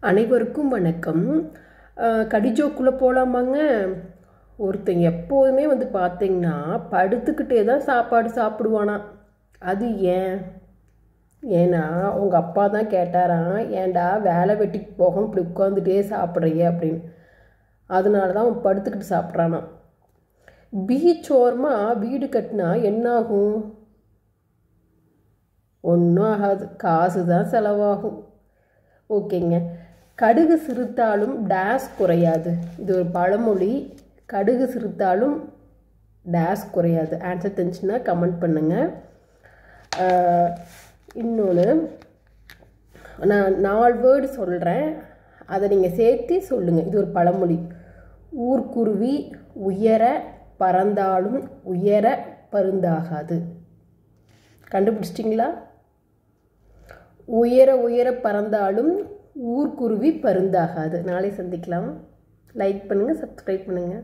அனைவருக்கும் வணக்கம். கடிஜோக்குள்ளே போகலாமாங்க. ஒருத்தங்க எப்போதுமே வந்து பார்த்தீங்கன்னா படுத்துக்கிட்டே தான் சாப்பாடு சாப்பிடுவானா. அது ஏன்னா உங்கள் அப்பா தான் கேட்டாராம், ஏன்டா வேலை வெட்டிக்கு போகணும் இப்படி உட்காந்துட்டே சாப்பிட்றிய அப்படின்னு. அதனால தான் அவன் படுத்துக்கிட்டு சாப்பிட்றானா. பீச் ஓரமாக வீடு கட்டினா என்னாகும்? ஒன்றும் ஆகாது, காசு தான் செலவாகும். ஓகேங்க. கடுகு சிறுத்தாலும் டேஸ் குறையாது. இது ஒரு பழமொழி. கடுகு சிறுத்தாலும் டேஸ் குறையாது. ஆன்சர் தெரிஞ்சுன்னா கமெண்ட் பண்ணுங்கள். இன்னொன்று, நான் 4 வேர்டு சொல்கிறேன், அதை நீங்கள் சேர்த்து சொல்லுங்கள். இது ஒரு பழமொழி. ஊர்க்குருவி உயர பறந்தாலும் உயர பருந்தாகாது. கண்டுபிடிச்சிட்டிங்களா? உயர உயர பறந்தாலும் ஊர்க்குருவி பருந்தாகாது. நாளை சந்திக்கலாம். லைக் பண்ணுங்கள், சப்ஸ்கிரைப் பண்ணுங்கள்.